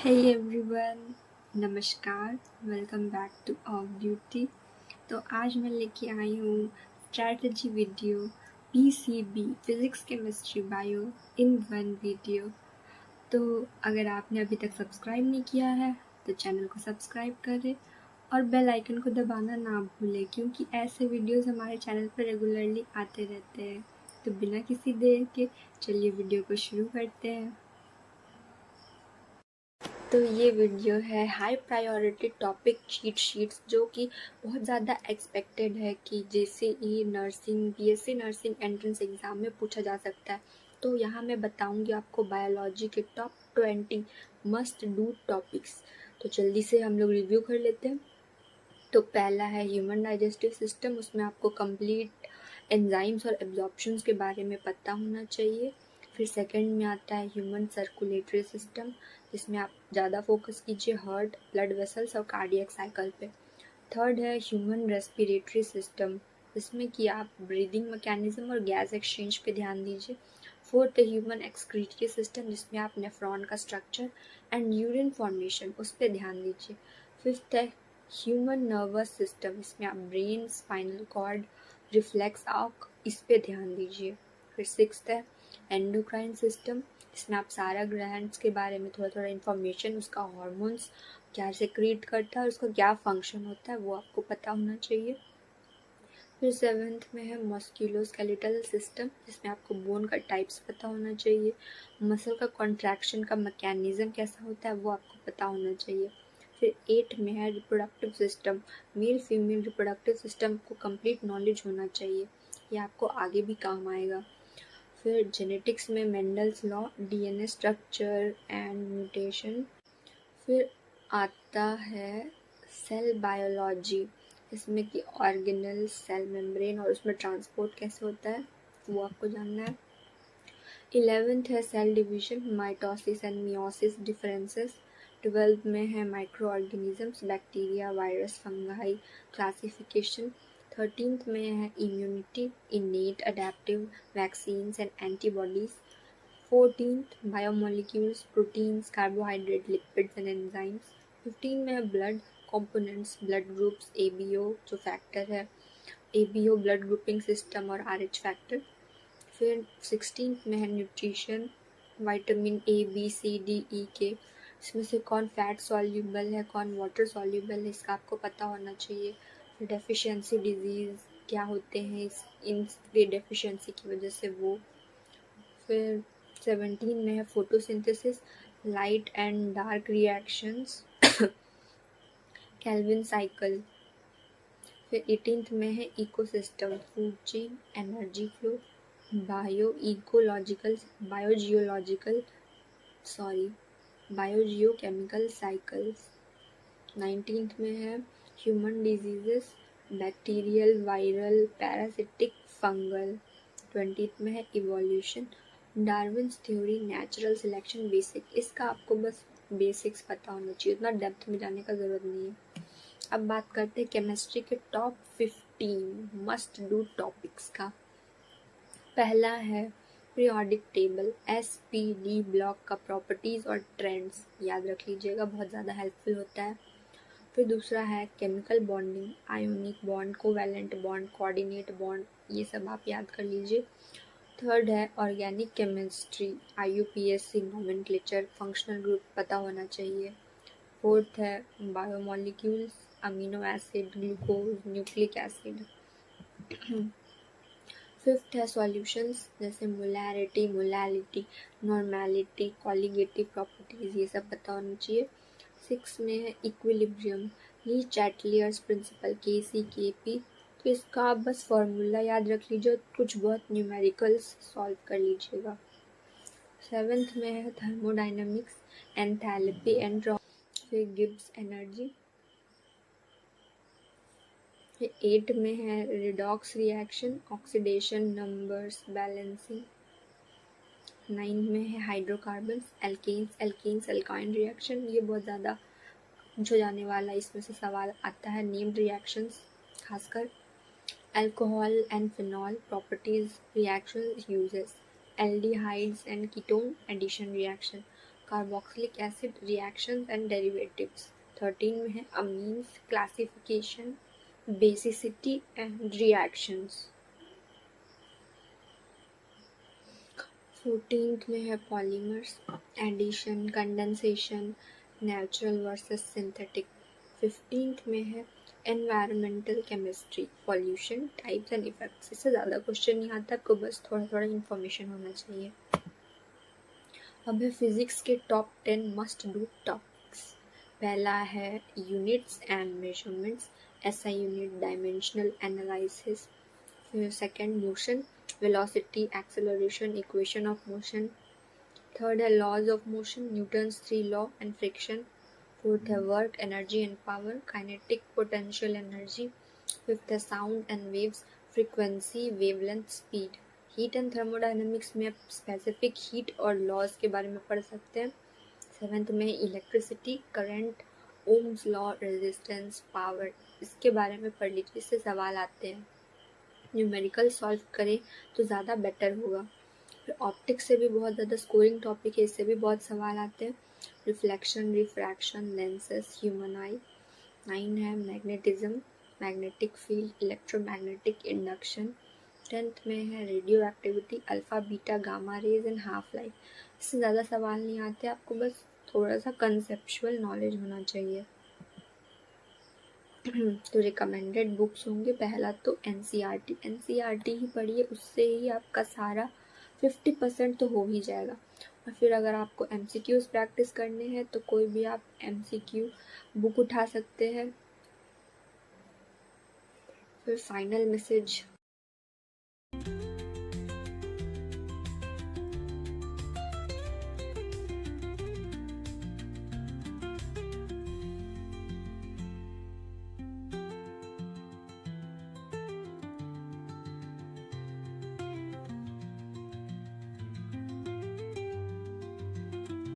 Hey everyone, नमस्कार। Welcome back two of beauty. तो आज मैं लेके आई हूँ strategy video PCB physics chemistry bio in one video. तो अगर आपने अभी तक सब्सक्राइब नहीं किया है तो चैनल को सब्सक्राइब करें और बेल आइकन को दबाना ना भूलें, क्योंकि ऐसे वीडियोस हमारे चैनल पर रेगुलरली आते रहते हैं। तो बिना किसी देर के चलिए वीडियो को शुरू करते हैं। तो ये वीडियो है high priority topic cheat sheets, जो कि बहुत ज़्यादा एक्सपेक्टेड है कि JCE nursing, BSc nursing entrance exam में पूछा जा सकता है। तो यहाँ मैं बताऊँगी आपको बायोलॉजी के टॉप 20 मस्ट डू टॉपिक्स। तो जल्दी से हम लोग रिव्यू कर लेते हैं। तो पहला है ह्यूमन डाइजेस्टिव सिस्टम। उसमें आपको कंप्लीट एंजाइम्स और एब्जॉर्प्शंस के बारे में पता होना चाहिए। फिर सेकंड में आता है ह्यूमन सर्कुलेटरी सिस्टम, जिसमें आप ज़्यादा फोकस कीजिए हार्ट, ब्लड वेसल्स और कार्डियक साइकिल पे। थर्ड है ह्यूमन रेस्पिरेटरी सिस्टम, जिसमें कि आप ब्रीदिंग मैकेनिज्म और गैस एक्सचेंज पे ध्यान दीजिए। फोर्थ है ह्यूमन एक्सक्रीटरी सिस्टम, जिसमें आप नेफ्रॉन का स्ट्रक्चर एंड यूरिन फॉर्मेशन उस पर ध्यान दीजिए। फिफ्थ है ह्यूमन नर्वस सिस्टम, इसमें आप brain, spinal cord, reflex arc इस पे ध्यान दीजिए। फिर सिक्स्थ है एंडोक्राइन सिस्टम, इसमें आप सारा ग्लैंड्स के बारे में थोड़ा थोड़ा इन्फॉर्मेशन, उसका हार्मोन्स क्या सेक्रेट करता है और उसका क्या फंक्शन होता है वो आपको पता होना चाहिए। फिर सेवेंथ में है मस्कुलोस्केलेटल सिस्टम, जिसमें आपको बोन का टाइप्स पता होना चाहिए, मसल का कॉन्ट्रैक्शन का मैकेनिज्म कैसा होता है वो आपको पता होना चाहिए। फिर एट में है reproductive system, male female reproductive system को कंप्लीट नॉलेज होना चाहिए, ये आपको आगे भी काम आएगा। फिर जेनेटिक्स में Mendel's law, DNA structure and mutation. फिर आता है सेल बायोलॉजी, इसमें कि ऑर्गेनल, सेल मेम्ब्रेन और उसमें ट्रांसपोर्ट कैसे होता है वो आपको जानना है। 11th है cell division, mitosis and meiosis differences. 12th में है micro organisms, bacteria, virus, fungi classification. 13th में है immunity, innate, adaptive, vaccines and antibodies. 14th biomolecules, proteins, carbohydrate, lipids and enzymes. 15 में है blood components, blood groups, ABO जो factor है, ABO blood grouping system और Rh factor. फिर 16th में है nutrition, vitamin A, B, C, D, E, K, इसमें से कौन फैट सॉल्यूबल है, कौन वाटर सॉल्यूबल है, इसका आपको पता होना चाहिए। फिर डेफिशिएंसी डिजीज़ क्या होते हैं इनके डेफिशिएंसी की वजह से वो। फिर 17 में है photosynthesis, light and dark reactions, Calvin cycle. फिर 18th में है ecosystem, food chain, energy flow, biogeological biogeochemical cycles. 19th में है human diseases, bacterial, viral, parasitic, fungal. 20th में है evolution, Darwin's theory, natural selection, basic. इसका आपको बस बेसिक्स पता होना चाहिए, उतना डेप्थ में जाने का ज़रूरत नहीं है। अब बात करते हैं केमिस्ट्री के टॉप 15 मस्ट डू टॉपिक्स का। पहला है पीरियोडिक टेबल, SPD ब्लॉक का प्रॉपर्टीज़ और ट्रेंड्स याद रख लीजिएगा, बहुत ज़्यादा हेल्पफुल होता है। फिर दूसरा है chemical bonding, ionic bond, covalent bond, coordinate bond, ये सब आप याद कर लीजिए। थर्ड है organic chemistry, IUPAC nomenclature, functional group पता होना चाहिए। फोर्थ है biomolecules, amino acid, glucose, nucleic acid. Fifth है सॉल्यूशंस, जैसे molarity, molality, normality, colligative properties, ये सब पता होना चाहिए। सिक्स में है इक्विलिब्रियम, ली चैटलियर्स प्रिंसिपल, KC, KP। तो इसका आप बस फॉर्मूला याद रख लीजिए, कुछ बहुत न्यूमेरिकल्स सॉल्व कर लीजिएगा। सेवेंथ में है थर्मोडाइनमिक्स, एंथैल्पी, फिर गिब्स एनर्जी। फिर 8 में है redox reaction, oxidation, numbers, balancing. 9 में है हाइड्रोकार्बन्स, एल्केन्स एल्काइन रिएक्शन, ये बहुत ज़्यादा पूछा जाने वाला, इसमें से सवाल आता है। नेम्ड रिएक्शंस खासकर alcohol and phenol, properties, reaction uses, aldehydes and ketone addition reaction, carboxylic acid reactions and derivatives. 13 में है amines classification, basicity and reactions. 14th में है polymers, addition, condensation, natural versus synthetic. 15th में है environmental chemistry, pollution, types and effects. इससे ज़्यादा question नहीं आता, आपको बस थोड़ा थोड़ा इन्फॉर्मेशन होना चाहिए। अब है फिजिक्स के टॉप 10 मस्ट डू टॉपिक्स। पहला है units and measurements, SI unit, dimensional analysis. फिर second motion, velocity, acceleration, equation of motion. Third है laws of motion, Newton's 3 law and friction. Fourth है work, energy and power, kinetic, potential energy. Fifth है sound and waves, frequency, wavelength, speed. Heat and thermodynamics में आप specific heat और laws के बारे में पढ़ सकते हैं। सेवेंथ में electricity, current, Ohm's law, resistance, power, इसके बारे में पढ़ लीजिए, इससे सवाल आते हैं। न्यूमेरिकल सॉल्व करें तो ज़्यादा बेटर होगा। फिर ऑप्टिक्स से भी बहुत ज़्यादा स्कोरिंग टॉपिक है, इससे भी बहुत सवाल आते हैं। रिफ्लेक्शन, रिफ्रैक्शन, लेंसेस, ह्यूमन आई। 9 है magnetism, magnetic field, electromagnetic induction. 10th में है radio activity, alpha, beta, gamma rays and half life. इससे ज़्यादा सवाल नहीं आते, आपको बस थोड़ा सा कंसेप्चुअल नॉलेज होना चाहिए। तो रिकमेंडेड बुक्स होंगे, पहला तो एनसीईआरटी ही पढ़िए, उससे ही आपका सारा 50% तो हो ही जाएगा। और फिर अगर आपको एमसीक्यूज प्रैक्टिस करने हैं तो कोई भी आप एमसीक्यू बुक उठा सकते हैं। फिर फाइनल मैसेज